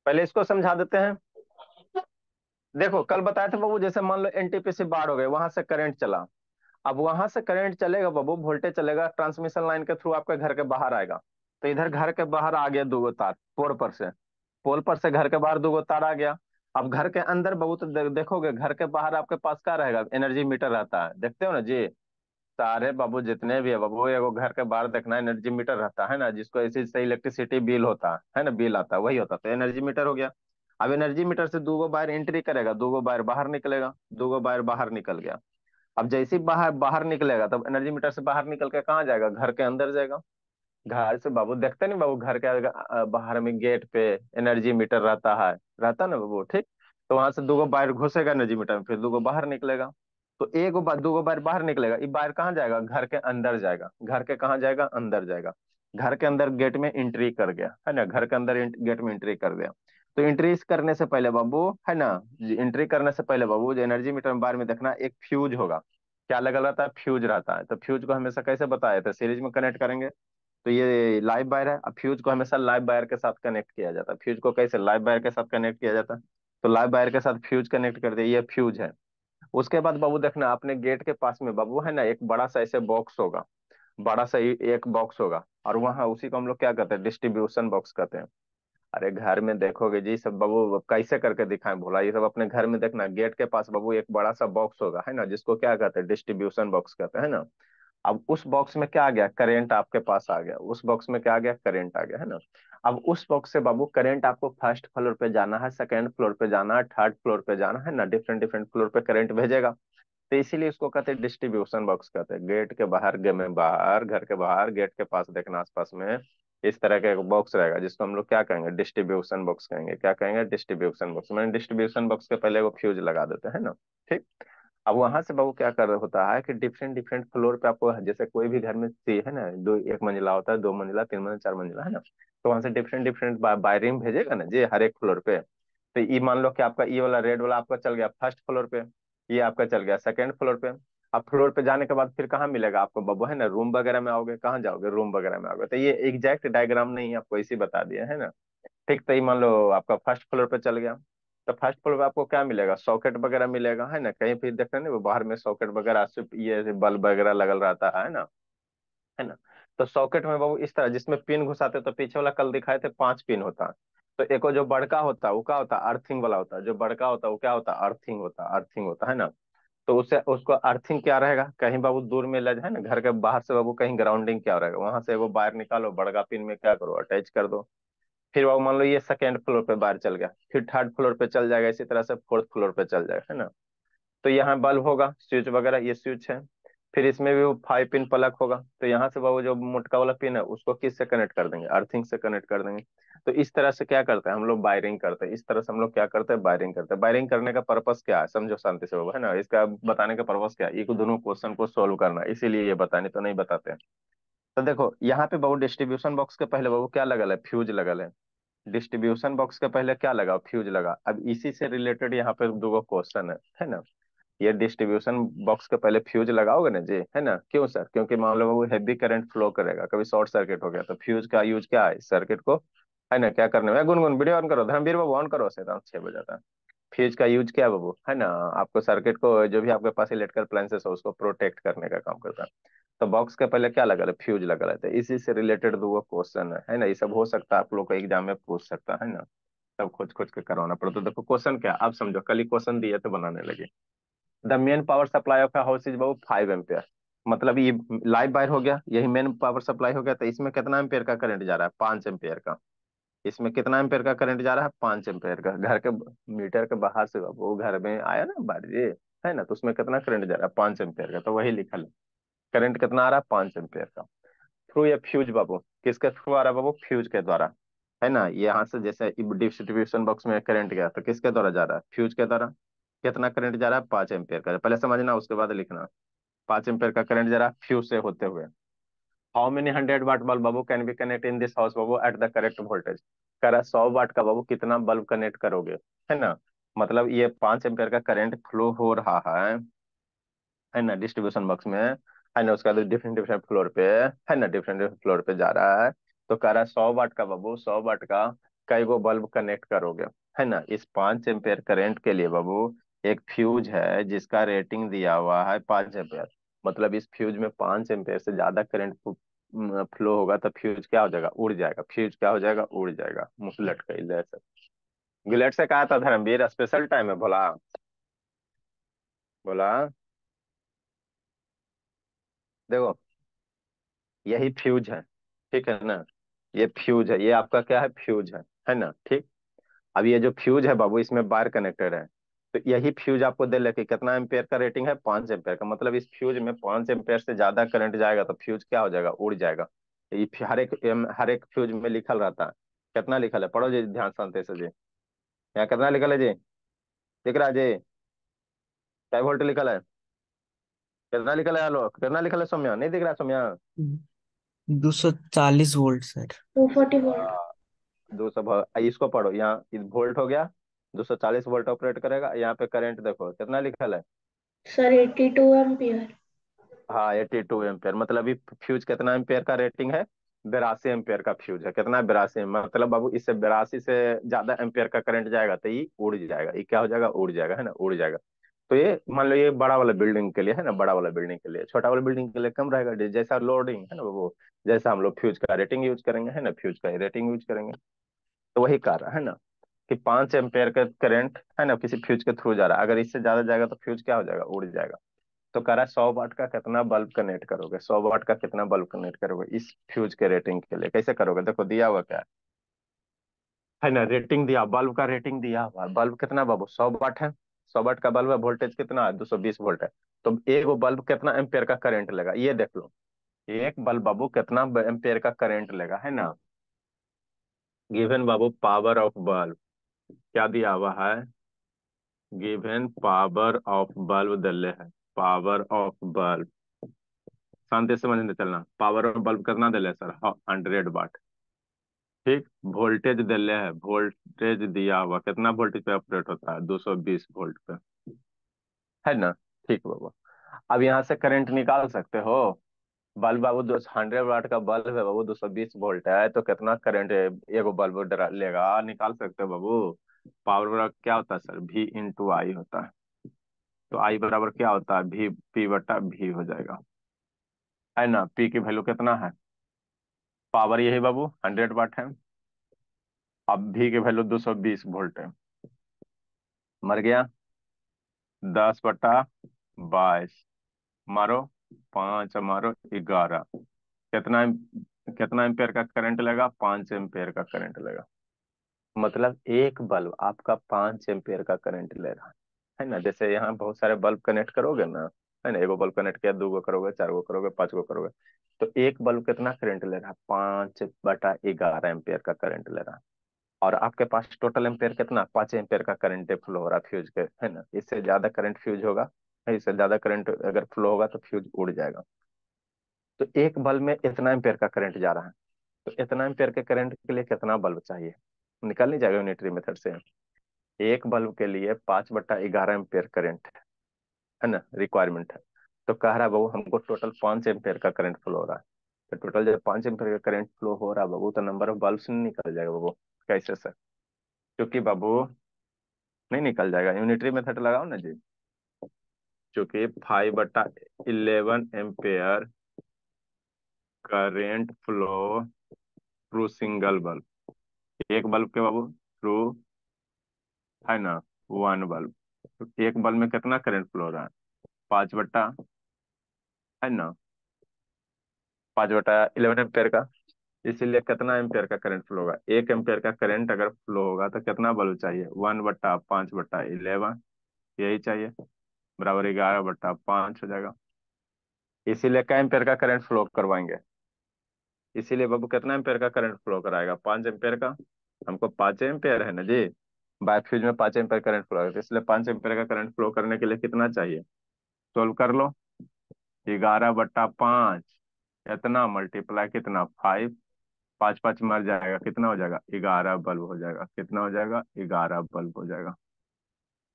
पहले इसको समझा देते हैं। देखो कल बताए थे बाबू, जैसे मान लो एनटीपीसी बाढ़ हो गए, वहां से करंट चला। अब वहां से करंट चलेगा बाबू, वोल्टेज चलेगा, ट्रांसमिशन लाइन के थ्रू आपके घर के बाहर आएगा। तो इधर घर के बाहर आ गया दो तार पोल पर से घर के बाहर दो तार आ गया। अब घर के अंदर बाबू तो देखोगे घर के बाहर आपके पास क्या रहेगा, एनर्जी मीटर रहता है, देखते हो ना जी। सारे बाबू जितने भी है बाबू, एगो घर के बाहर देखना एनर्जी मीटर रहता है ना, जिसको ऐसे से इलेक्ट्रिसिटी बिल होता है ना, बिल आता है वही होता है, तो एनर्जी मीटर हो गया। अब एनर्जी मीटर से दो बार एंट्री करेगा, दो बार बाहर निकलेगा, दो बार बाहर निकल गया। अब जैसे ही बाहर बाहर निकलेगा तब एनर्जी मीटर से बाहर निकल के कहाँ जाएगा, घर के अंदर जाएगा। घर से बाबू देखते नहीं बाबू, घर के बाहर में गेट पे एनर्जी मीटर रहता ना बाबू, ठीक। तो वहां से दो बार घुसेगा एनर्जी मीटर में, फिर दो बाहर निकलेगा। तो एक बार दो बार बाहर निकलेगा, ये बाहर कहाँ जाएगा, घर के अंदर जाएगा, घर के कहाँ जाएगा, अंदर जाएगा। घर के अंदर गेट में एंट्री कर गया है ना, घर के अंदर गेट में एंट्री कर गया। तो एंट्री करने से पहले बाबू है ना, एंट्री करने से पहले बाबू जो एनर्जी मीटर में बाहर में देखना एक फ्यूज होगा। क्या लगा रहता है, फ्यूज रहता है। तो फ्यूज को हमेशा कैसे बताया था, सीरीज में कनेक्ट करेंगे। तो ये लाइव वायर है, अब फ्यूज को हमेशा लाइव वायर के साथ कनेक्ट किया जाता है। फ्यूज को कैसे लाइव वायर के साथ कनेक्ट किया जाता है, तो लाइव वायर के साथ फ्यूज कनेक्ट कर दिया, ये फ्यूज है। उसके बाद बाबू देखना अपने गेट के पास में बाबू है ना, एक बड़ा सा ऐसे बॉक्स होगा, बड़ा सा एक बॉक्स होगा। और वहाँ उसी को हम लोग क्या कहते हैं, डिस्ट्रीब्यूशन बॉक्स कहते हैं। अरे घर में देखोगे जी सब बाबू, कैसे करके दिखाएं भोला, ये सब अपने घर में देखना, गेट के पास बाबू एक बड़ा सा बॉक्स होगा है ना, जिसको क्या कहते हैं, डिस्ट्रीब्यूशन बॉक्स कहते हैं ना। अब उस बॉक्स में क्या आ गया, करंट आपके पास आ गया, उस बॉक्स में क्या आ गया, करंट आ गया है ना। अब उस बॉक्स से बाबू करंट आपको फर्स्ट फ्लोर पे जाना है, सेकंड फ्लोर पे जाना है, थर्ड फ्लोर पे जाना है ना, डिफरेंट डिफरेंट फ्लोर पे करंट भेजेगा। तो इसीलिए इसको कहते हैं डिस्ट्रीब्यूशन बॉक्स कहते हैं। गेट के बाहर में बाहर, घर के बाहर गेट के पास देखना आसपास में इस तरह का एक बॉक्स रहेगा, जिसको हम लोग क्या कहेंगे, डिस्ट्रीब्यूशन बॉक्स कहेंगे। क्या कहेंगे, डिस्ट्रीब्यूशन बॉक्स। मैंने डिस्ट्रीब्यूशन बॉक्स के पहले वो फ्यूज लगा देते हैं ना, ठीक। अब वहां से बाबू क्या कर होता है कि डिफरेंट डिफरेंट फ्लोर पे आपको, जैसे कोई भी घर में है ना, दो एक मंजिला होता है, दो मंजिला, तीन मंजिला, चार मंजिला है ना। तो वहां से डिफरेंट डिफरेंट वायरिंग भेजेगा ना जी, हर एक फ्लोर पे। तो ये मान लो कि आपका ये वाला रेड वाला आपका चल गया फर्स्ट फ्लोर पे, ये आपका चल गया सेकंड फ्लोर पे। अब फ्लोर पे जाने के बाद फिर कहाँ मिलेगा आपको बाबू, है ना, रूम वगैरह में आओगे, कहाँ जाओगे, रूम वगैरह में आओगे। तो ये एग्जैक्ट डायग्राम नहीं है, आपको इसी बता दिया है ना, ठीक। तो ये मान लो आपका फर्स्ट फ्लोर पे चल गया। तो फर्स्ट फ्लोर पे आपको क्या मिलेगा, सॉकेट वगैरह मिलेगा है ना, कहीं भी देख रहे हैं ना वो बाहर में सॉकेट वगैरह से ये बल्ब वगैरह लगल रहता है ना, है ना। तो सॉकेट में बाबू इस तरह जिसमें पिन घुसाते, तो पीछे वाला कल दिखाए थे 5 पिन होता है। तो एक वो जो बड़का होता है वो क्या होता है, अर्थिंग वाला होता है। जो बड़का होता है वो क्या होता है, अर्थिंग होता है ना। तो उससे उसको अर्थिंग क्या रहेगा, कहीं बाबू दूर में लग है ना, घर के बाहर से बाबू कहीं ग्राउंडिंग क्या रहेगा, वहां से वो वायर निकालो, बड़का पिन में क्या करो, अटैच कर दो। फिर वो मान लो ये सेकेंड फ्लोर पे बाहर चल गया, फिर थर्ड फ्लोर पे चल जाएगा, इसी तरह से फोर्थ फ्लोर पे चल जाएगा है ना। तो यहाँ बल्ब होगा, स्विच वगैरह, ये स्विच है। फिर इसमें भी वो 5 पिन प्लग होगा। तो यहाँ से वो जो मोटका वाला पिन है उसको किस से कनेक्ट कर देंगे, अर्थिंग से कनेक्ट कर देंगे। तो इस तरह से क्या करते हैं हम लोग, वायरिंग करते हैं। इस तरह से हम लोग क्या करते हैं, वायरिंग करते हैं। वायरिंग करने का पर्पस क्या है, समझो शांति से बाबू, है ना, इसका बताने का पर्पस क्या है, ये दोनों क्वेश्चन को सोल्व करना है, इसीलिए ये बताने तो नहीं बताते हैं। तो देखो यहाँ पे बाबू डिस्ट्रीब्यूशन बॉक्स के पहले बाबू क्या लगल है, फ्यूज लगल है। डिस्ट्रीब्यूशन बॉक्स के पहले क्या लगा, फ्यूज लगा। अब इसी से रिलेटेड यहाँ पे दो क्वेश्चन है ना। ये डिस्ट्रीब्यूशन बॉक्स के पहले फ्यूज लगाओगे ना जी, है ना, क्यों सर, क्योंकि मान लो वो हैवी करंट फ्लो करेगा, कभी शॉर्ट सर्किट हो गया तो फ्यूज का यूज क्या है, सर्किट को है ना क्या करने में। गुनगुन वीडियो ऑन करो, धर्मवीर बाबू ऑन करो, से 6 बजे। फ्यूज का यूज क्या है बाबू, है ना, आपको सर्किट को जो भी आपके पास इलेक्ट्रिकल अप्लायंसेस हो उसको प्रोटेक्ट करने का काम करता है। तो बॉक्स के पहले क्या लगा है, फ्यूज लगा रहता है। इसी से रिलेटेड दो क्वेश्चन है ना, ये सब हो सकता है आप लोग को एग्जाम में पूछ सकता है ना। सब खोज खोज के करवाना पड़ता। तो देखो क्वेश्चन क्या, आप समझो, कल ही क्वेश्चन दिए तो बनाने लगे। The main power supply of a house is Babu 5 ampere. मतलब ये लाइव वायर हो गया, यही मेन पावर सप्लाई हो गया। तो इसमें कितना एम्पियर का करंट जा रहा है, 5 एम्पियर का। इसमें कितना एम्पियर का करंट जा रहा है, 5 एम्पियर का। घर के मीटर के बाहर से वो घर में आया ना बाहर, है ना, तो उसमें कितना करंट जा रहा है, 5 एम्पियर का। तो वही लिखा है, करंट कितना आ रहा है, 5 एम्पियर का। थ्रू ये फ्यूज बाबू, किसके थ्रू आ रहा है बाबू, फ्यूज के द्वारा, है ना। यहाँ से जैसे डिस्ट्रीब्यूशन बॉक्स में करंट गया तो किसके द्वारा जा रहा है, फ्यूज के द्वारा। कितना करंट जा रहा है, 5 एम्पियर का। पहले समझना उसके बाद लिखना। 5 एम्पियर का करंट जा रहा है फ्यूज से होते हुए। हाउ मेनी 100 वाट बल्ब बाबू can be connect in this house बाबू एट द करेक्ट वोल्टेज। कह रहा है 100 वाट का बाबू कितना बल्ब कनेक्ट करोगे, है ना। मतलब ये 5 एम्पियर का करंट फ्लो हो रहा है ना, डिस्ट्रीब्यूशन बॉक्स में, है ना। उसका डिफरेंट डिफरेंट फ्लोर पे, है ना, डिफरेंट डिफरेंट फ्लोर पे जा रहा है। तो कह रहा है 100 वाट का बाबू, 100 वाट का कई गो बल्ब कनेक्ट करोगे, है ना। इस 5 एम्पेयर करंट के लिए बाबू एक फ्यूज है जिसका रेटिंग दिया हुआ है 5 एम्पेयर। मतलब इस फ्यूज में 5 एम्पेयर से ज्यादा करंट फ्लो होगा तो फ्यूज क्या हो जाएगा, उड़ जाएगा। फ्यूज क्या हो जाएगा, उड़ जाएगा। मुंह लटका से गिलेट से कहा था धर्मवीर, स्पेशल टाइम है। बोला बोला देखो यही फ्यूज है, ठीक है ना। ये फ्यूज है, ये आपका क्या है, फ्यूज है ना, ठीक। अब ये जो फ्यूज है बाबू, इसमें वायर कनेक्टेड है। तो यही फ्यूज आपको दे लेके कितना एम्पेयर का रेटिंग है, 5 एम्पेयर का। मतलब इस फ्यूज में 5 एम्पेयर से ज्यादा करंट जाएगा तो फ्यूज क्या हो जाएगा, उड़ जाएगा। ये हर एक फ्यूज में लिखल रहता है। कितना लिखल है, पढ़ो जी ध्यान शांति से जी। यहाँ कितना लिखल है जी, दिख रहा है जी। क्या वोल्ट लिखल है, कितना लिखल है आलोक, कितना लिखल है सौम्या, नहीं दिख रहा है सौम्या। 240 volt sir. 240 वोल्ट। हाँ, 200। इसको पढ़ो, यहाँ वोल्ट हो गया, 240 वोल्ट ऑपरेट करेगा। यहाँ पे करंट देखो कितना लिखल है। Sir 82 ampere. हाँ, 82 एम्पेयर। मतलब ये फ्यूज कितना एम्पेयर का रेटिंग है, 82 एम्पेयर का फ्यूज है। कितना, 82। मतलब बाबू इससे 82 से ज्यादा एम्पेयर का करंट जाएगा तो ये उड़ जाएगा। ये क्या हो जाएगा, उड़ जाएगा, है ना, उड़ जाएगा। तो ये मान लो ये बड़ा वाला बिल्डिंग के लिए है ना, बड़ा वाला बिल्डिंग के लिए। छोटा वाला बिल्डिंग के लिए कम रहेगा, जैसा लोडिंग है ना वो, जैसा हम लोग फ्यूज का रेटिंग यूज करेंगे, है ना, फ्यूज का रेटिंग यूज करेंगे। तो वही कार्य है ना, कि 5 एम्पेयर का करंट है ना किसी फ्यूज के थ्रू जा रहा है। अगर इससे ज्यादा जाएगा तो फ्यूज क्या हो जाएगा, उड़ जाएगा। तो कह रहा है 100 वाट का कितना बल्ब कनेक्ट करोगे, 100 वाट का कितना बल्ब कनेक्ट करोगे इस फ्यूज के रेटिंग के लिए। कैसे करोगे, देखो दिया हुआ क्या है ना, रेटिंग दिया, बल्ब का रेटिंग दिया हुआ। बल्ब कितना बाबू, 100 वाट है। 100 वाट का बल्ब है, वोल्टेज कितना है, 220 वोल्ट है। तो एक वो बल्ब कितना एम्पेयर का करंट लेगा, ये देख लो। एक बल्ब बाबू कितना एम्पेयर का करंट लेगा, है ना। Given Babu power of bulb क्या दिया हुआ है, गिवन पावर ऑफ बल्ब दिले है। पावर ऑफ बल्ब शांति से समझने चलना, पावर ऑफ बल्ब कितना दिले सर, 100 वाट, ठीक। वोल्टेज दिले है, वोल्टेज दिया हुआ कितना वोल्टेज पे ऑपरेट होता है, 220 वोल्ट पे, है ना, ठीक बाबू। अब यहाँ से करंट निकाल सकते हो। बल्ब बाबू 100 वाट का बल्ब है बाबू, 220 वोल्ट है, तो कितना करंट एगो बल्ब लेगा, निकाल सकते हो बाबू। पावर क्या होता है सर, V इंटू आई होता है। तो आई बराबर क्या होता है, भी P बटा V हो जाएगा, है ना। P की वैल्यू कितना है, पावर यही बाबू 100 वाट है। अब V की वैल्यू 220 वोल्ट है। मर गया, 10/22 मारो, 5 मारो 11। कितना कितना एम्पेयर का करंट लेगा, 5 एम्पेयर का करंट लेगा। मतलब एक बल्ब आपका 5 एम्पेयर का करंट ले रहा है ना। जैसे यहाँ बहुत सारे बल्ब कनेक्ट करोगे ना, है ना, एगो बल्ब कनेक्ट किया, 2 गो करोगे, 4 गो करोगे, 5 गो करोगे, तो एक बल्ब कितना करंट ले रहा है, 5/11 एम्पेयर का करंट ले रहा है। और आपके पास टोटल एम्पेयर कितना, 5 एम्पेयर का करंट फ्लो हो रहा है फ्यूज के, है ना। इससे ज्यादा करंट फ्यूज होगा, है, इससे ज्यादा करंट अगर फ्लो होगा तो फ्यूज उड़ जाएगा। तो एक बल्ब में इतना एम्पेयर का करंट जा रहा है, तो इतना एम्पेयर के करंट के लिए कितना बल्ब चाहिए, निकल नहीं जाएगा यूनिटरी मेथड से। एक बल्ब के लिए 5/11 एम्पेयर करंट, है ना, रिक्वायरमेंट है। तो कह रहा है बाबू हमको टोटल 5 एम्पेयर का करंट फ्लो हो रहा है। तो टोटल जब 5 एम्पेयर का करंट फ्लो हो रहा है बाबू, तो नंबर ऑफ बल्ब निकल जाएगा बाबू। कैसे सर, क्योंकि बाबू नहीं निकल जाएगा, यूनिटरी मेथड लगाओ ना जी। क्योंकि 5/11 ampere current flow through single bulb, एक बल्ब के बाबू थ्रू, है ना, वन बल्ब। तो एक बल्ब में कितना करंट फ्लो हो रहा है, 5 बट्टा, है ना, 5/11 एम्पेयर का। इसीलिए कितना एम्पेयर का करंट फ्लो होगा, 1 एम्पेयर का करंट अगर फ्लो होगा तो कितना बल्ब चाहिए, 1/5/11, यही चाहिए, बराबर 11/5 हो जाएगा। इसीलिए क्या एम्पेयर का करंट फ्लो करवाएंगे, इसीलिए बाबू कितना एम्पेयर का करंट फ्लो कराएगा, 5 एम्पेयर का। हमको 5 एम्पेयर है ना जी, बाइफ्यूज में 5 एम्पेयर करंट फ्लो होगा, इसलिए 5 एम्पेयर का करंट फ्लो करने के लिए कितना चाहिए, सोल्व कर लो। 11/5, इतना मल्टीप्लाई कितना, 5, 5 5 मर जाएगा, कितना हो जाएगा, 11 बल्ब हो जाएगा। कितना हो जाएगा, 11 बल्ब हो जाएगा।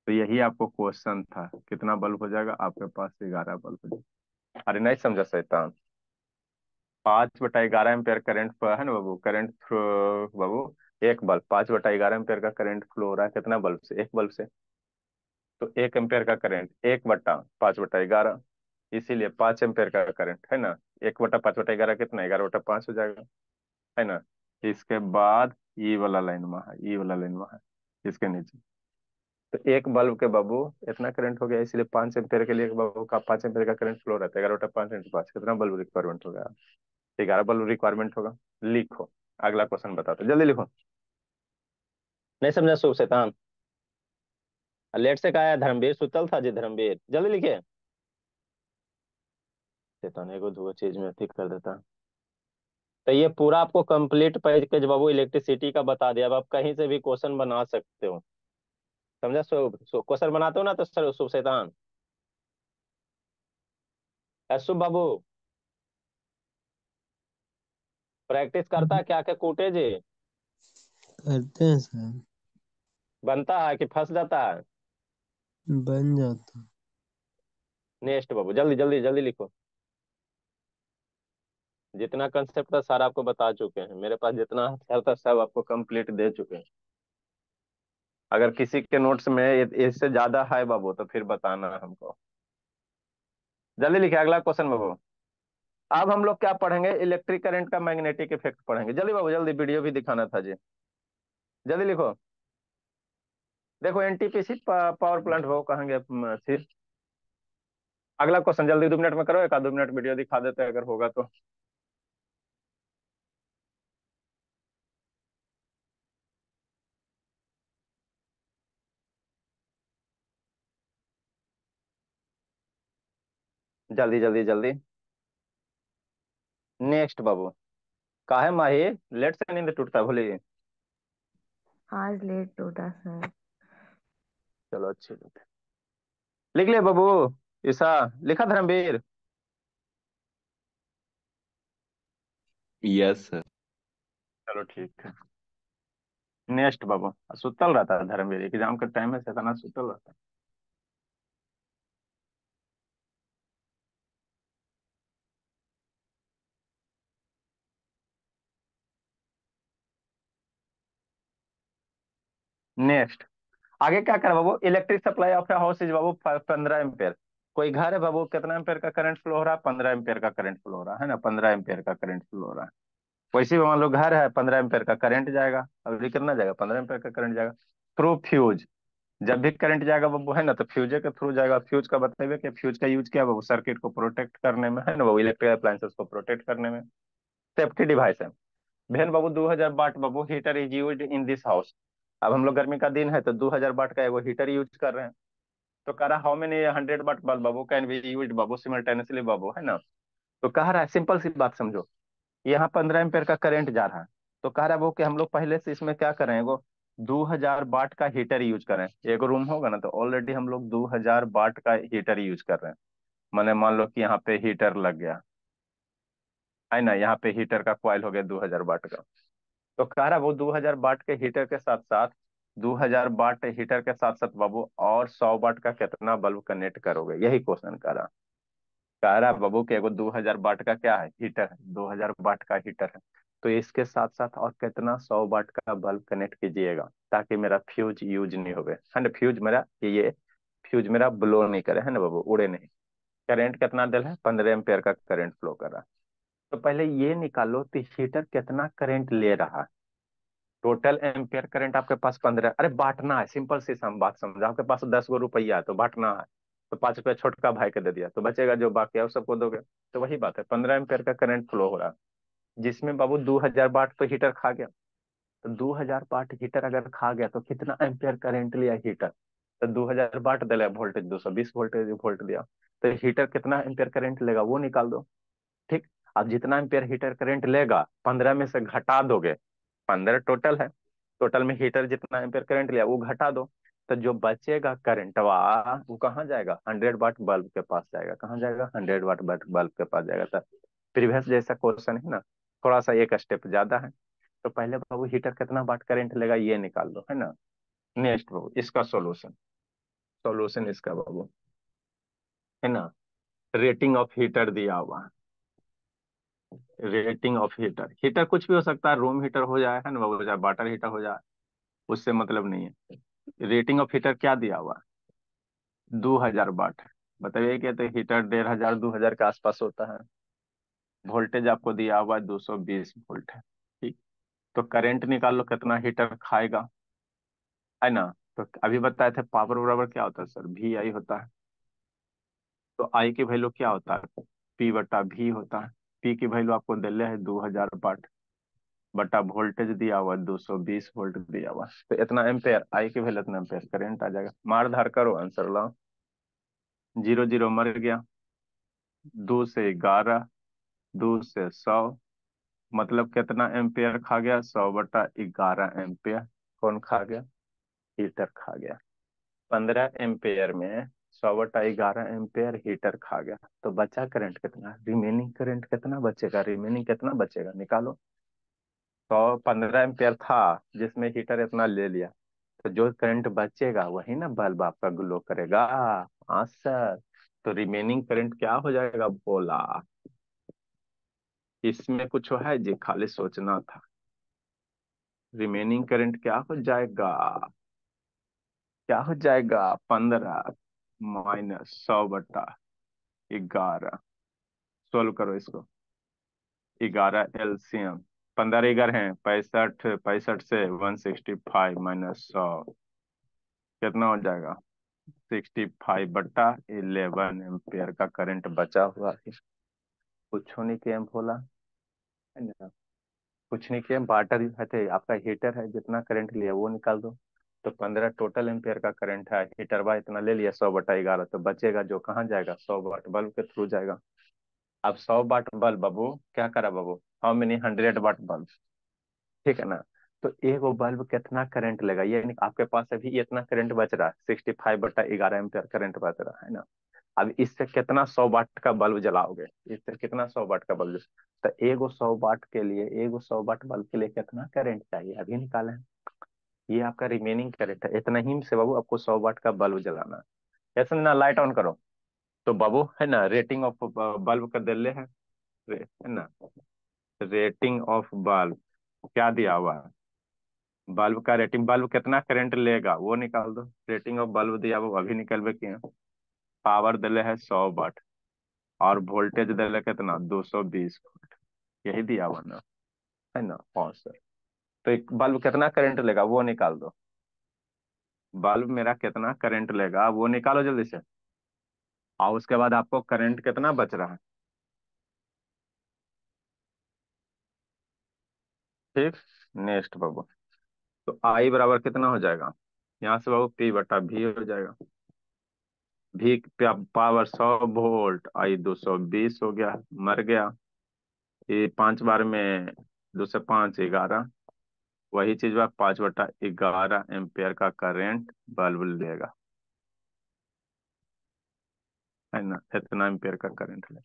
तो यही आपको क्वेश्चन था, कितना बल्ब हो जाएगा आपके पास, 11 बल्ब हो जाएगा। अरे नहीं समझा शैतान, 5/11 एम्पेयर करंट है ना बाबू, करंट बाबू एक बल्ब 5/11 एम्पेयर का करंट फ्लो हो रहा है कितना बल्ब से, एक बल्ब से। तो 1 एम्पेयर का करंट 1/5/11, इसीलिए 5 एम्पेयर का करंट है ना। 1/5/11 कितना, 11/5 हो जाएगा, है ना। इसके बाद ई वाला लाइन में है, ई वाला लाइन में है इसके नीचे। तो एक बल्ब के बाबू इतना करंट हो गया, इसलिए 5 एम्पेयर के लिए एक बल्ब का 5 एम्पेयर का करंट फ्लो रहता है। 11/5 × 5 कितना बल्ब रिक्वायरमेंट होगा, 11 बल्ब रिक्वायरमेंट होगा। लिखो, अगला क्वेश्चन बताते जल्दी लिखो। नहीं समझा शुभ शैतान। लेट से कहा है धर्मवीर, सुतल था जी धर्मवीर, जल्दी लिखे। शैतान एगो दूगो चीज में ठीक कर देता। तो ये पूरा आपको कंप्लीट पैकेज बाबू इलेक्ट्रिसिटी का बता दिया। अब आप कहीं से भी क्वेश्चन बना सकते हो, समझा। क्वेश्चन बनाते हो ना तो सर शुभ शैतान, शुभ बाबू प्रैक्टिस करता है क्या क्या कूटे जी। करते हैं सर। बनता है कि फंस जाता है। बन जाता। नेक्स्ट बाबू, जल्दी जल्दी जल्दी लिखो। जितना कंसेप्ट था सारा आपको बता चुके हैं, मेरे पास जितना हथियार था सब आपको कंप्लीट दे चुके हैं। अगर किसी के नोट्स में इससे ज्यादा है बाबू तो फिर बताना हमको। जल्दी लिखे अगला क्वेश्चन बाबू। अब हम लोग क्या पढ़ेंगे, इलेक्ट्रिक करंट का मैग्नेटिक इफेक्ट पढ़ेंगे। जल्दी बाबू जल्दी, वीडियो भी दिखाना था जी। जल्दी लिखो। देखो एनटीपीसी पावर प्लांट हो कहेंगे फिर। अगला क्वेश्चन जल्दी 2 मिनट में करो, एक आध 2 मिनट वीडियो दिखा देते हैं अगर होगा तो। जल्दी जल्दी जल्दी। नेक्स्ट बाबू। काहे माही लेट से नींद टूटता भूलिए। आज लेट टूटा सर। चलो अच्छी बात है। लिख ले बाबू। ईसा लिखा धर्मवीर। Yes sir. चलो ठीक है। नेक्स्ट बाबू। सुतल रहता है धर्मवीर, एग्जाम का टाइम है, सताना सुतल रहता है। नेक्स्ट। आगे क्या कर बाबू, electric supply of house is बाबू 15 एम्पेयर। कोई घर है बाबू, कितना एम्पेयर का करंट फ्लो हो रहा है, 15 एम्पेयर का करंट फ्लो हो रहा है ना, 15 एम्पेयर का करंट फ्लो हो रहा है। वैसे भी मान लो घर है, 15 एम्पेयर का करंट जाएगा। अब ये कितना जाएगा, 15 एम्पेयर का करंट जाएगा थ्रू फ्यूज। जब भी करंट जाएगा बाबू है ना, तो फ्यूज के थ्रू जाएगा। फ्यूज का मतलब है कि फ्यूज का यूज क्या है बाबू, सर्किट को प्रोटेक्ट करने में है ना बाबू, इलेक्ट्रिकल अप्लायंसेस को प्रोटेक्ट करने में। सेफ्टी डिवाइस है। बहन बाबू 2000 वाट बाबू heater is used in this house. अब हम लोग गर्मी का दिन है तो 2000 वाट का एगो हीटर यूज कर रहे हैं। तो कह रहा हाउ मेनी 100 वाट बल्ब बाबू कैन बी यूज्ड बाबू सिमल्टेनियसली बाबू, है ना। तो कह रहा है सिंपल सी बात समझो, यहाँ 15 एम्पेयर का करंट जा रहा है। तो कह रहा है वो कि हम लोग पहले से इसमें क्या करें, एगो 2000 वाट का हीटर यूज करें। एक रूम होगा ना, तो ऑलरेडी हम लोग 2000 वाट का हीटर यूज कर रहे हैं। मैंने मान लो कि यहाँ पे हीटर लग गया, है ना, यहाँ पे हीटर का कॉइल हो गया 2000 वाट का। तो कह रहा वो 2000 वाट के हीटर के साथ साथ, 2000 वाट हीटर के साथ साथ बाबू और 100 वाट का कितना बल्ब कनेक्ट करोगे, यही क्वेश्चन कर रहा। कह रहा बाबू कि एगो 2000 वाट का क्या है, हीटर है, 2000 वाट का हीटर है। तो इसके साथ साथ और कितना 100 वाट का बल्ब कनेक्ट कीजिएगा, ताकि मेरा फ्यूज यूज नहीं होवे, है ना। फ्यूज मेरा ये फ्यूज मेरा ब्लो नहीं करे, है ना बाबू, उड़े नहीं। करंट कितना दिल है, 15 एम्पेयर का करंट फ्लो कर रहा है। तो पहले ये निकालो कि हीटर कितना करंट ले रहा है। टोटल एम्पियर करंट आपके पास 15, अरे बांटना है, सिंपल सी सम बात समझा। आपके पास 10 गो रुपया है तो बांटना है। तो 5 रुपया छोटका भाई के दे दिया, तो बचेगा जो बाकी है वो सबको दोगे। तो वही बात है, 15 एम्पियर का करंट फ्लो हो रहा है, जिसमें बाबू 2000 वाट तो हीटर खा गया। तो 2000 वाट हीटर अगर खा गया तो कितना एम्पियर करंट लिया हीटर। तो 2000 वाट दिया वोल्टेज, 220 वोल्टेज वोल्ट दिया। तो हीटर कितना एम्पियर करंट लेगा वो निकाल दो। ठीक। अब जितना एम्पियर हीटर करंट लेगा 15 में से घटा दोगे, 15 टोटल है, टोटल में हीटर जितना एम्पियर करंट लिया वो घटा दो। तो जो बचेगा करंटवा वो कहाँ जाएगा, 100 वाट बल्ब के पास जाएगा। कहाँ जाएगा, 100 वाट बल्ब के पास जाएगा। तो प्रीवियस जैसा क्वेश्चन है ना, थोड़ा सा एक स्टेप ज्यादा है। तो पहले बाबू हीटर कितना वाट करंट लेगा ये निकाल दो, है ना। नेक्स्ट बाबू इसका सॉल्यूशन, सॉल्यूशन इसका बाबू है ना, रेटिंग ऑफ हीटर दिया हुआ है। रेटिंग ऑफ हीटर, हीटर कुछ भी हो सकता है, रूम हीटर हो जाए है ना बाबू, चाहे वाटर हीटर हो जाए, उससे मतलब नहीं है। रेटिंग ऑफ हीटर क्या दिया हुआ है? 2000 वाट है। बताइए कि तो हीटर 1500 2000 के आसपास होता है। वोल्टेज आपको दिया हुआ है 220 वोल्ट है। ठीक। तो करंट निकाल लो कितना हीटर खाएगा, है ना। तो अभी बताए थे पावर बराबर क्या होता है सर, वी आई होता है। तो आई की वैल्यू क्या होता है, पी बटा वी होता है। पी की वैल्यू आपको दिले है 2000 वाट, बटा वोल्टेज दिया हुआ 220 वोल्ट दिया हुआ, तो इतना एम्पेयर, आई की वैल्यू इतना एम्पेयर करंट आ जाएगा। मार धार करो, आंसर लाओ। 0 0 मर गया, 2 से 11, 2 से 100, मतलब कितना एम्पेयर खा गया, 100/11 एम्पेयर। कौन खा गया, हीटर खा गया। 15 एम्पेयर में 100/11 एम्पेयर हीटर खा गया। तो बचा करंट कितना, रिमेनिंग करंट कितना बचेगा, रिमेनिंग कितना बचेगा निकालो। 115 एम्पेयर था जिसमें हीटर इतना ले लिया, तो जो करंट बचेगा वही ना बल्ब आपका ग्लो करेगा। हाँ सर। तो रिमेनिंग करंट क्या हो जाएगा बोला, इसमें कुछ है जी, खाली सोचना था। रिमेनिंग करंट क्या हो जाएगा, क्या हो जाएगा, 15 - 100/11। सोल्व करो इसको। 11 एलसीएम, 15 11 है 65, 65 से 165 -100, कितना हो जाएगा, 65/11 एम्पियर का करंट बचा हुआ है। कुछ नहीं किया बोला, है ना। कुछ नहीं किया, वाटर है तो आपका हीटर है, जितना करंट लिया वो निकाल दो। तो 15 टोटल एम्पियर का करंट है, हीटर बा इतना ले लिया 100/11, तो बचेगा जो कहाँ जाएगा, 100 वाट बल्ब के थ्रू जाएगा। अब 100 वाट बल्ब बाबू क्या करा बाबू, हाउ मेनी 100 वाट बल्ब, ठीक है ना। तो एक वो बल्ब कितना करंट लेगा, ये नहीं, आपके पास अभी इतना करंट बच रहा है, 65/11 एम्पियर करंट बच रहा है ना। अब इससे कितना 100 वाट का बल्ब जलाओगे, इससे कितना 100 वाट का बल्ब, तो एगो 100 वाट के लिए, एगो 100 वाट बल्ब के लिए कितना करंट चाहिए अभी निकालें। ये आपका रिमेनिंग करंट है, इतना ही से बाबू आपको 100 वाट का बल्ब जलाना है। ऐसा ना, लाइट ऑन करो। तो बाबू है ना, रेटिंग ऑफ बल्ब का दिले है ना, रेटिंग ऑफ बल्ब क्या दिया हुआ है, बल्ब का रेटिंग, बल्ब कितना करंट लेगा वो निकाल दो। रेटिंग ऑफ बल्ब दिया वो अभी निकलवे किए, पावर दिले है 100 वाट, और वोल्टेज दिले कितना 220 वोल्ट, यही दिया हुआ ना, है ना। हाँ सर। तो एक बल्ब कितना करंट लेगा वो निकाल दो, बल्ब मेरा कितना करंट लेगा वो निकालो जल्दी से, और उसके बाद आपको करंट कितना बच रहा है। ठीक। नेक्स्ट बाबू, तो आई बराबर कितना हो जाएगा, यहाँ से बाबू पी बटा भी हो जाएगा। भी पावर 100 वोल्ट, आई 220 हो गया, मर गया। ये 5 बार में 2 से 5 11, वही चीज बा 5/11 एम्पियर का करंट बल्ब लेगा, है ना। इतना एम्पियर का करंट ले,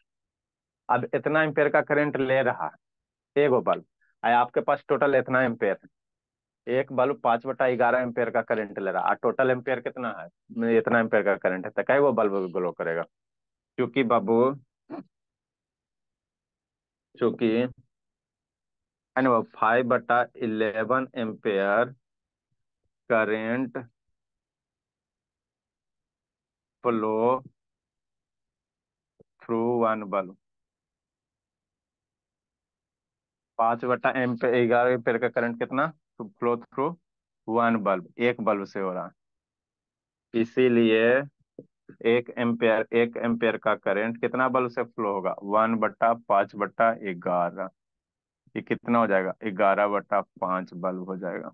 अब इतना एम्पियर का करंट ले रहा है एगो बल्ब, आपके पास टोटल इतना एम्पियर है, एक बल्ब 5/11 एम्पियर का करंट ले रहा है, और टोटल एम्पियर कितना है, इतना एम्पियर का करंट है, तो क्या वो बल्ब ग्लो करेगा। क्योंकि बाबू, चूंकि है ना, 5/11 ampere current flow through one bulb, 5/11 ampere का करंट कितना फ्लो थ्रू वन बल्ब, एक बल्ब से हो रहा है। इसीलिए 1 एम्पेयर का करंट कितना बल्ब से फ्लो होगा, 1/5/11, ये कितना हो जाएगा, 11/5 बल्ब हो जाएगा।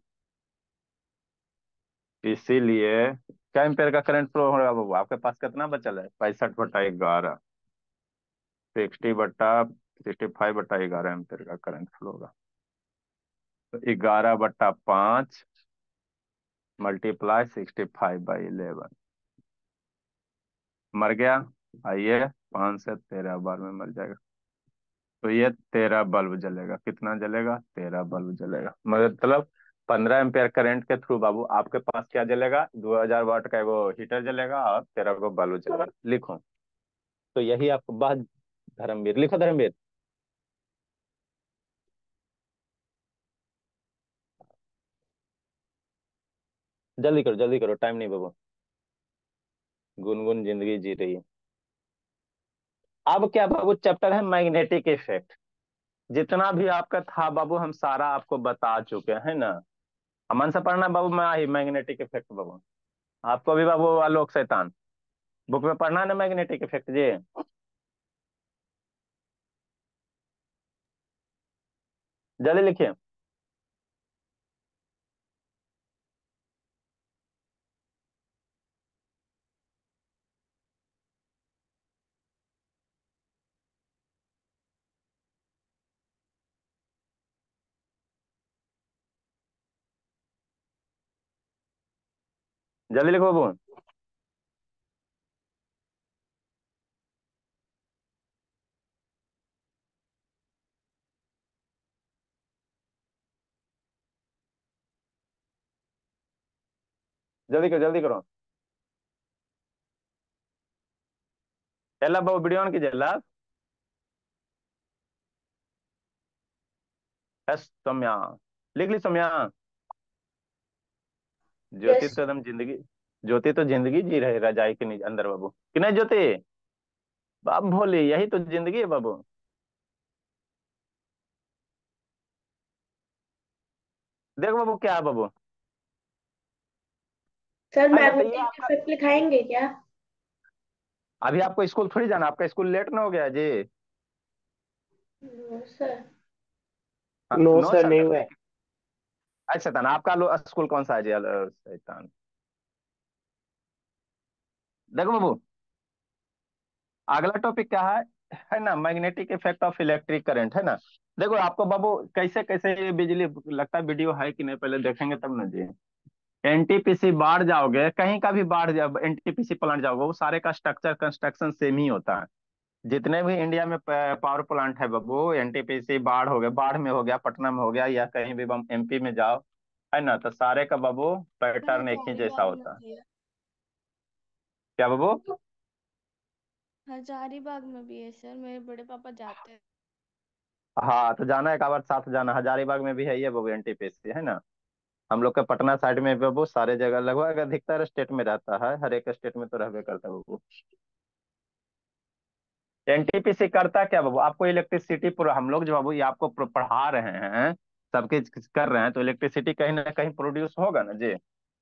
इसीलिए क्या एम्पेयर का करंट फ्लो होगा बाबू, आपके पास कितना बचल है, 65/11, 65/11 एम्पेयर का करंट फ्लो होगा। तो 11/5 मल्टीप्लाई 65/11, मर गया। आइए 5 से 13 बार में मर जाएगा, तो ये 13 बल्ब जलेगा, कितना जलेगा, 13 बल्ब जलेगा। मतलब 15 एम्पेयर करंट के थ्रू बाबू आपके पास क्या जलेगा, 2000 वाट का वो हीटर जलेगा और 13 गो बल्ब जलेगा। लिखो, तो यही आपको बात, धर्मवीर लिखो, धर्मवीर। जल्दी करो, टाइम नहीं बाबू। गुनगुन जिंदगी जी रही है। अब क्या बाबू, चैप्टर है मैग्नेटिक इफेक्ट। जितना भी आपका था बाबू, हम सारा आपको बता चुके हैं ना। अमन से पढ़ना बाबू, मैं ही मैग्नेटिक इफेक्ट बाबू। आपको भी बाबू आलोक शैतान बुक में पढ़ना है ना मैग्नेटिक इफेक्ट जी। जल्दी लिखिए। जल्दी लिखो बाबू। जल्दी करो। ఎలా बाबू वीडियो ऑन कीजिए ला। एस सौम्या, लिख ली सौम्या। ज्योति यस। तो एकदम जिंदगी, ज्योति तो जिंदगी जी रहे रजाई के नीचे अंदर बाबू, कि नहीं ज्योति? बाप भोली, यही तो जिंदगी है बाबू। देखो बाबू क्या है बाबू। सर है ना, तो ये मैग्नेटिक आपका, इफेक्ट लिखाएंगे क्या? अभी आपको स्कूल थोड़ी जाना, आपका स्कूल लेट ना हो गया जी। No sir. हाँ, नो नो सर सर नहीं करते हुआ हैं है। अच्छा शैतान, आपका स्कूल कौन सा है जी शैतान? देखो बाबू, अगला टॉपिक क्या है ना, magnetic effect of electric current, है ना। देखो आपको बाबू कैसे कैसे ये बिजली, लगता है वीडियो है कि नहीं, पहले देखेंगे तब ना जी। एनटीपीसी बाढ़ जाओगे, कहीं का भी बाढ़, जब एनटीपीसी प्लांट जाओगे, वो सारे का स्ट्रक्चर कंस्ट्रक्शन सेम ही होता है। जितने भी इंडिया में पावर प्लांट है बाबू, एनटीपीसी बाढ़ हो गया, बाढ़ में हो गया, पटना में हो गया, या कहीं भी एमपी में जाओ, है ना, तो सारे का बाबू पैटर्न एक ही जैसा हजारीबाग में होता है। भी है। क्या बाबू? हजारीबाग में भी है सर, मेरे बड़े पापा जाते हैं। हाँ तो जाना, एक बार साथ जाना, हजारीबाग में भी है ये बाबू एनटीपीसी, है ना। हम लोग का पटना साइड में भी बाबू सारे जगह लगभग अधिकतर स्टेट में रहता है, हर एक स्टेट में तो रहबे करता है बाबू। एनटीपीसी करता क्या बाबू, आपको इलेक्ट्रिसिटी पूरा, हम लोग जो बाबू ये आपको पढ़ा रहे हैं, सबके कर रहे हैं, तो इलेक्ट्रिसिटी कहीं ना कहीं प्रोड्यूस होगा ना जी।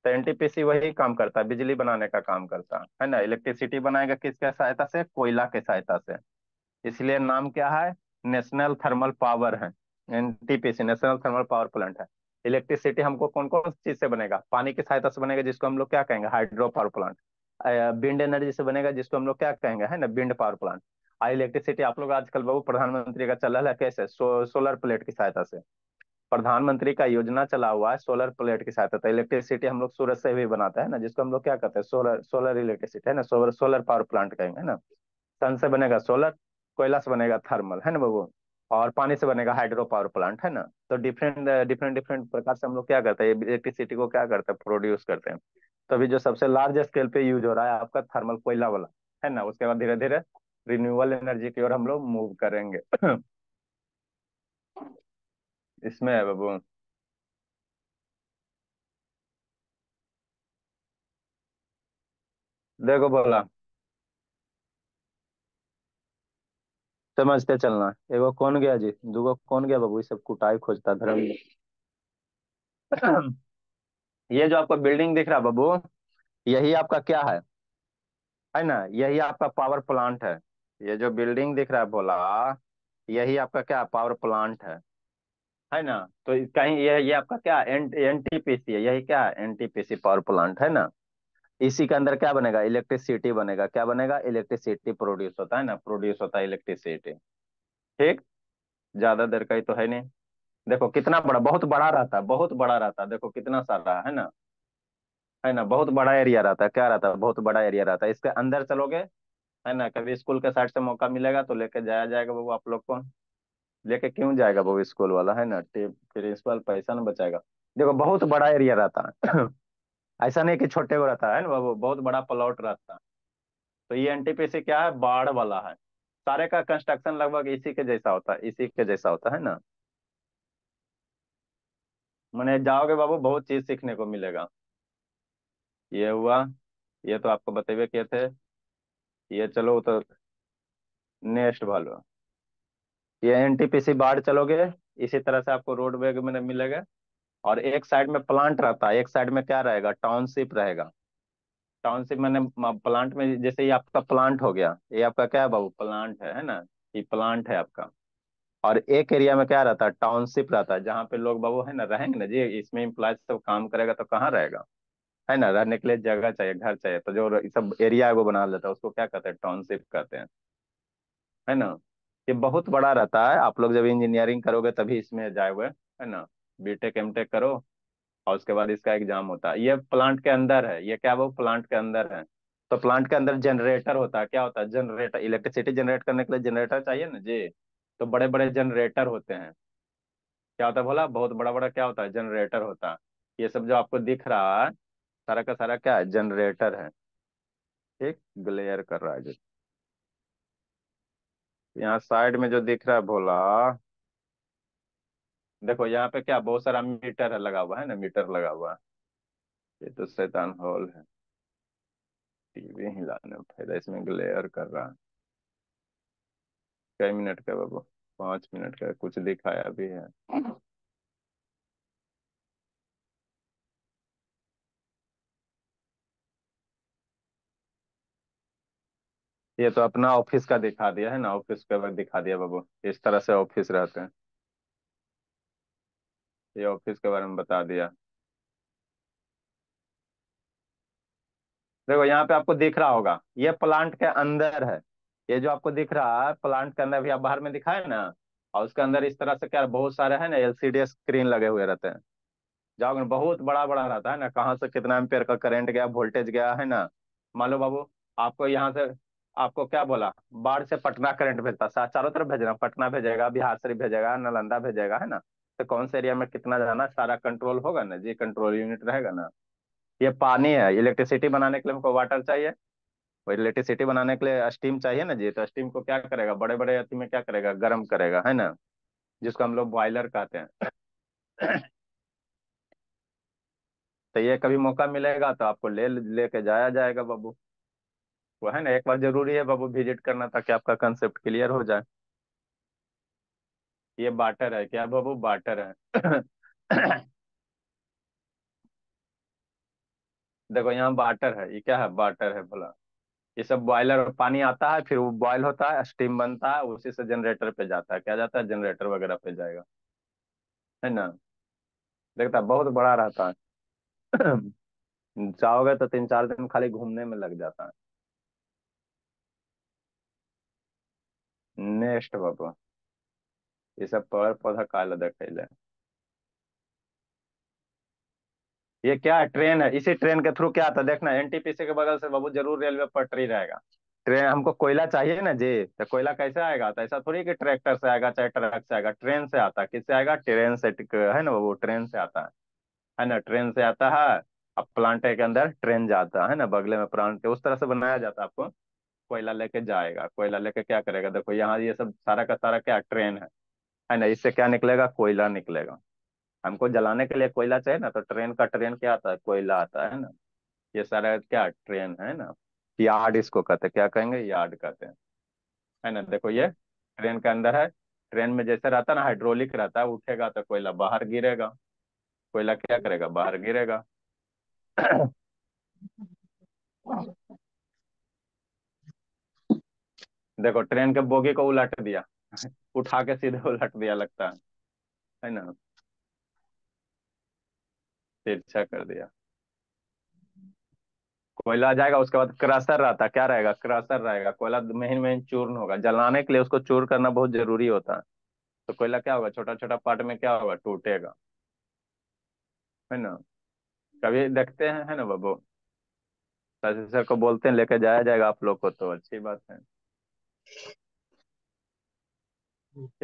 तो एनटीपीसी वही काम करता है, बिजली बनाने का काम करता है ना। इलेक्ट्रिसिटी बनाएगा किसके सहायता से? कोयला के सहायता से। इसलिए नाम क्या है? नेशनल थर्मल पावर है। NTPC national thermal power plant है। इलेक्ट्रिसिटी हमको कौन कौन चीज से बनेगा? पानी की सहायता से बनेगा, जिसको हम लोग क्या कहेंगे? Hydro power plant. Wind energy से बनेगा, जिसको हम लोग क्या कहेंगे? है ना, विंड पावर प्लांट। इलेक्ट्रिसिटी आप लोग आजकल बहु प्रधानमंत्री का चल रहा है कैसे? सोलर प्लेट की सहायता से। प्रधानमंत्री का योजना चला हुआ है सोलर प्लेट की सहायता से। इलेक्ट्रिसिटी हम लोग सूरज से भी बनाते हैं ना, जिसको हम लोग क्या कहते हैं? सोलर इलेक्ट्रिसिटी, है ना, सोलर पावर प्लांट कहेंगे, है ना। सन से बनेगा सोलर, कोयला से बनेगा थर्मल, है ना बाबू, और पानी से बनेगा हाइड्रो पावर प्लांट, है ना। तो डिफरेंट डिफरेंट डिफरेंट प्रकार से हम लोग क्या करते हैं, इलेक्ट्रिसिटी को क्या करते हैं? प्रोड्यूस करते हैं। तो अभी जो सबसे लार्ज स्केल पे यूज हो रहा है आपका थर्मल, कोयला वाला, है ना। उसके बाद धीरे धीरे रिन्यूएबल एनर्जी की ओर हम लोग मूव करेंगे। इसमें है बाबू। देखो बोला, समझते चलना। एगो कौन गया जी, दूगो कौन गया बाबू, ये सब कुटाई खोजता धर्म। ये जो आपको बिल्डिंग दिख रहा है बाबू, यही आपका क्या है ना, यही आपका पावर प्लांट है। ये जो बिल्डिंग दिख रहा है बोला, यही आपका क्या पावर प्लांट है ना। तो कहीं ये आपका क्या एनटीपीसी है, यही क्या है? एनटीपीसी पावर प्लांट, है ना। इसी के अंदर क्या बनेगा? इलेक्ट्रिसिटी बनेगा। क्या बनेगा? इलेक्ट्रिसिटी प्रोड्यूस होता है ना, प्रोड्यूस होता है इलेक्ट्रिसिटी। ठीक, ज्यादा देर का ही तो है नहीं। देखो कितना बड़ा, बहुत बड़ा रहता है, बहुत बड़ा रहता है, देखो कितना सारा है ना, है ना, बहुत बड़ा एरिया रहता है। क्या रहता है? बहुत बड़ा एरिया रहता है। इसके अंदर चलोगे, है ना, कभी स्कूल के साइड से मौका मिलेगा तो लेके जाया जाएगा बाबू आप लोग को। लेके क्यों जाएगा बाबू स्कूल वाला, है ना, प्रिंसिपल पैसा ना बचाएगा। देखो बहुत बड़ा एरिया रहता है। ऐसा नहीं कि छोटे को रहता है ना बाबू, बहुत बड़ा प्लॉट रहता है। तो ये एनटीपीसी क्या है? बाढ़ वाला है। सारे का कंस्ट्रक्शन लगभग इसी के जैसा होता है, इसी के जैसा होता है ना। मैंने जाओगे बाबू बहुत चीज सीखने को मिलेगा। ये हुआ, ये तो आपको बतेबे किए थे। ये चलो तो नेक्स्ट वाला, ये एनटीपीसी बाढ़ चलोगे, इसी तरह से आपको रोड वे में मिलेगा। और एक साइड में प्लांट रहता है, एक साइड में क्या रहेगा, टाउनशिप रहेगा। टाउनशिप मैंने प्लांट में, जैसे ये आपका प्लांट हो गया, ये आपका क्या है बाबू, प्लांट है ना। ये प्लांट है आपका। और एक एरिया में क्या रहता है, टाउनशिप रहता है, जहाँ पे लोग बाबू है ना रहेंगे ना जी, इसमें इम्प्लॉय सब काम करेगा तो कहाँ रहेगा, है ना, रहने के लिए जगह चाहिए, घर चाहिए, तो जो सब एरिया है वो बना लेता है, उसको क्या कहते हैं, टाउनशिप कहते हैं, है ना। ये बहुत बड़ा रहता है, आप लोग जब इंजीनियरिंग करोगे तभी इसमें जाए हुए, है ना। बीटेक एमटेक करो और उसके बाद इसका एग्जाम होता है। ये प्लांट के अंदर है, ये क्या वो प्लांट के अंदर है। तो प्लांट के अंदर जनरेटर होता है, क्या होता है, जनरेटर, इलेक्ट्रिसिटी जनरेट करने के लिए जनरेटर चाहिए ना जी। तो बड़े बड़े जनरेटर होते हैं। क्या होता है बोला, बहुत बड़ा बड़ा क्या होता है, जनरेटर होता है। ये सब जो आपको दिख रहा है, सारा का सारा क्या है, जनरेटर है। ठीक, ग्लेयर कर रहा है जो यहाँ साइड में जो दिख रहा है भोला, देखो यहाँ पे क्या बहुत सारा मीटर है लगा हुआ, है ना, मीटर लगा हुआ है। ये तो शैतान हॉल है, टीवी हिलाने में फायदा, इसमें ग्लेयर कर रहा है। कई मिनट का बाबू, 5 मिनट का कुछ दिखाया भी है। ये तो अपना ऑफिस का दिखा दिया है ना, ऑफिस का वर्क दिखा दिया बाबू, इस तरह से ऑफिस रहते हैं। ये ऑफिस के बारे में बता दिया। देखो यहाँ पे आपको दिख रहा होगा, ये प्लांट के अंदर है। ये जो आपको दिख रहा है प्लांट के अंदर, भी आप बाहर में दिखाए ना। और उसके अंदर इस तरह से क्या बहुत सारे है ना, एलसीडी स्क्रीन लगे हुए रहते हैं। जाओगे ना, बहुत बड़ा बड़ा रहता है ना, कहाँ से कितना एम्पियर का करंट गया, वोल्टेज गया, है ना। मान लो बाबू, आपको यहाँ से, आपको क्या बोला, बाढ़ से पटना करंट भेजता, चारों तरफ भेजना, पटना भेजेगा, बिहार शरीफ भेजेगा, नालंदा भेजेगा, है ना। तो कौन से एरिया में कितना जाना, सारा कंट्रोल होगा ना जी, कंट्रोल यूनिट रहेगा ना। ये पानी है, इलेक्ट्रिसिटी बनाने के लिए हमको वाटर चाहिए। और इलेक्ट्रिसिटी बनाने के लिए स्टीम चाहिए ना जी, तो स्टीम को क्या करेगा, बड़े बड़े अथी में क्या करेगा, गर्म करेगा, है ना। जिसको हम लोग बॉयलर कहते हैं। तो ये कभी मौका मिलेगा तो आपको ले लेके जाया जाएगा बाबू। वो है ना, एक बार जरूरी है बाबू विजिट करना, ताकि आपका कंसेप्ट क्लियर हो जाए। ये बाटर है क्या बाबू, बाटर है। देखो यहाँ बाटर है, ये क्या है, बाटर है बोला। ये सब बॉयलर, पानी आता है, फिर वो बॉयल होता है, स्टीम बनता है, उसी से जनरेटर पे जाता है, क्या जाता है, जनरेटर वगैरह पे जाएगा, है ना। देखता है, बहुत बड़ा रहता है। जाओगे तो 3 4 दिन खाली घूमने में लग जाता है। नेक्स्ट बाबू, ये सब पेड़ पौधा काला देखेले। ये क्या है, ट्रेन है, इसी ट्रेन के थ्रू क्या आता है, देखना एनटीपीसी के बगल से बाबू जरूर रेलवे पटरी रहेगा। ट्रेन हमको कोयला चाहिए ना जी, तो कोयला कैसे आएगा, तो ऐसा थोड़ी कि ट्रैक्टर से आएगा चाहे ट्रक से आएगा, ट्रेन से आता है, किससे आएगा, ट्रेन से, है ना बाबू, ट्रेन से आता है ना, ट्रेन से आता है। अब प्लांट के अंदर ट्रेन जाता है ना, बगले में प्लांट के, उस तरह से बनाया जाता है आपको। कोयला लेके जाएगा, कोयला लेके क्या करेगा, देखो यहाँ ये सब सारा का सारा क्या, ट्रेन है ना, इससे क्या निकलेगा, कोयला निकलेगा। हमको जलाने के लिए कोयला चाहिए ना, तो ट्रेन का, ट्रेन क्या आता है, कोयला आता है ना। ये सारा क्या, ट्रेन है ना। यार्ड इसको कहते हैं, क्या कहेंगे, यार्ड कहते हैं, है ना। देखो ये ट्रेन के अंदर है। ट्रेन में जैसे रहता है ना, हाइड्रोलिक रहता है, उठेगा तो कोयला बाहर गिरेगा, कोयला क्या करेगा, बाहर गिरेगा। देखो ट्रेन के बोगी को उलट दिया। उठा के सीधे उलट दिया लगता है ना, तिरछा कर दिया। कोयला आ जाएगा, उसके बाद क्रशर रहता है, क्या रहेगा, क्रशर रहेगा, कोयला महीन महीन चूर्ण होगा, जलाने के लिए उसको चूर करना बहुत जरूरी होता है। तो कोयला क्या होगा, छोटा छोटा पार्ट में क्या होगा, टूटेगा, है ना। कभी देखते हैं, है ना बाबू। सर को बोलते हैं, लेके जाया जाएगा आप लोग को, तो अच्छी बात है।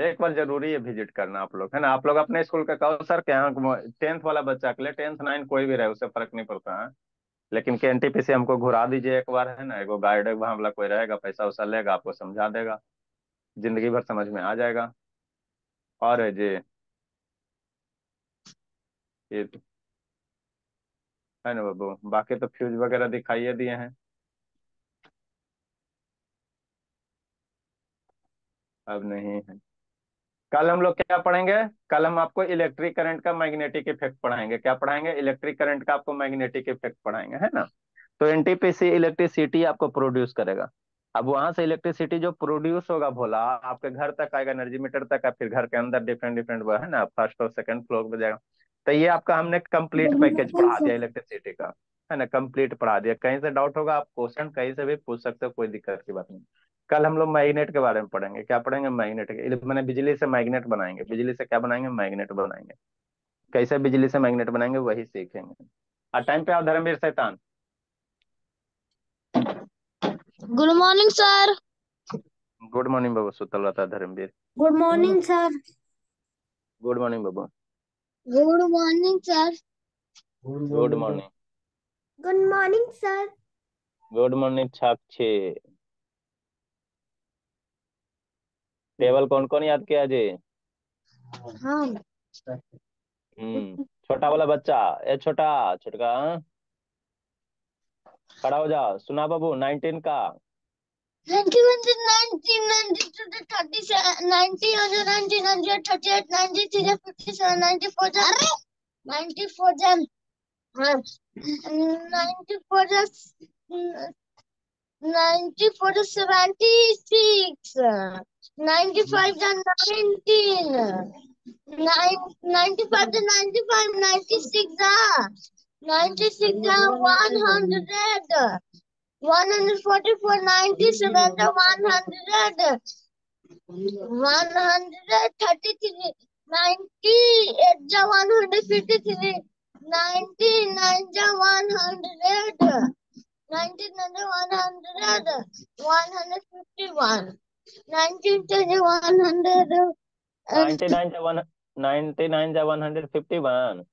एक बार जरूरी है विजिट करना आप लोग, है ना। आप लोग अपने स्कूल का कहो सर के यहाँ, 10th वाला बच्चा के लिए, 10th 9th कोई भी रहे, उससे फर्क नहीं पड़ता है। लेकिन के एनटीपीसी हमको घुरा दीजिए एक बार, है ना, एगो गाइड वहाँ वाला कोई रहेगा, पैसा वैसा लेगा, आपको समझा देगा, जिंदगी भर समझ में आ जाएगा। और है जी, ये है ना बाबू? बाकी तो फ्यूज वगैरह दिखाइए दिए हैं। अब नहीं है। कल हम लोग क्या पढ़ेंगे? कल हम आपको इलेक्ट्रिक करंट का मैग्नेटिक इफेक्ट पढ़ाएंगे। क्या पढ़ाएंगे? इलेक्ट्रिक करंट का आपको मैग्नेटिक इफेक्ट पढ़ाएंगे, है ना? तो एनटीपीसी इलेक्ट्रिसिटी आपको प्रोड्यूस करेगा। अब वहां से इलेक्ट्रिसिटी जो प्रोड्यूस होगा भोला, आपके घर तक आएगा, एनर्जी मीटर तक है, फिर घर के अंदर डिफरेंट डिफरेंट वो है ना, फर्स्ट और सेकंड फ्लोर पे जाएगा। तो ये आपका हमने कंप्लीट पैकेज पढ़ा दिया इलेक्ट्रिसिटी का, है ना? कंप्लीट पढ़ा दिया। कहीं से डाउट होगा आप क्वेश्चन कहीं से भी पूछ सकते हो, कोई दिक्कत की बात नहीं। कल हम लोग मैग्नेट के बारे में पढ़ेंगे। क्या पढ़ेंगे? मैग्नेट के, मैंने बिजली से मैग्नेट बनाएंगे। बिजली से क्या बनाएंगे? मैग्नेट बनाएंगे। कैसे बिजली से मैग्नेट बनाएंगे वही सीखेंगे। और टाइम पे आओ धर्मवीर शैतान। Good morning sir. Good morning बाबू। सुतल रहता है Dharmaveer. Good morning sir. Good morning बाबू। Good morning sir. Good morning. Good morning sir. Good morning Sakshi. Table कौन कौन याद किया जी? हाँ। छोटा वाला बच्चा, ए छोटा छोटका, हाँ? खड़ा हो जा। सुना बाबू 19 का। 91 to 19, 90 to the 37, 90 100, 19, 100, 38, 93, 57, 94, 94, 94, 94 to 76, 95 to 19, 95 to 95, 96, 96 to 100. 144, 97, 100, 133, 98, 153, 99, 100, 99, 100, 151, 19, 100, 99 जा 99 जा 151।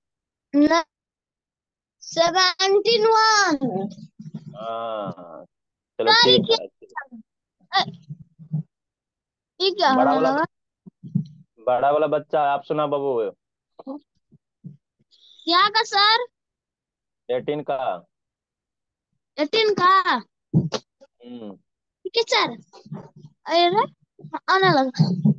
71। हाँ चलो ठीक है। ठीक है बड़ा होने वाला, लगा। बड़ा वाला बच्चा आप सुना बाबू। क्या का सर? 18 का। 18 का। हम्म ठीक है सर। अरे आने लगा।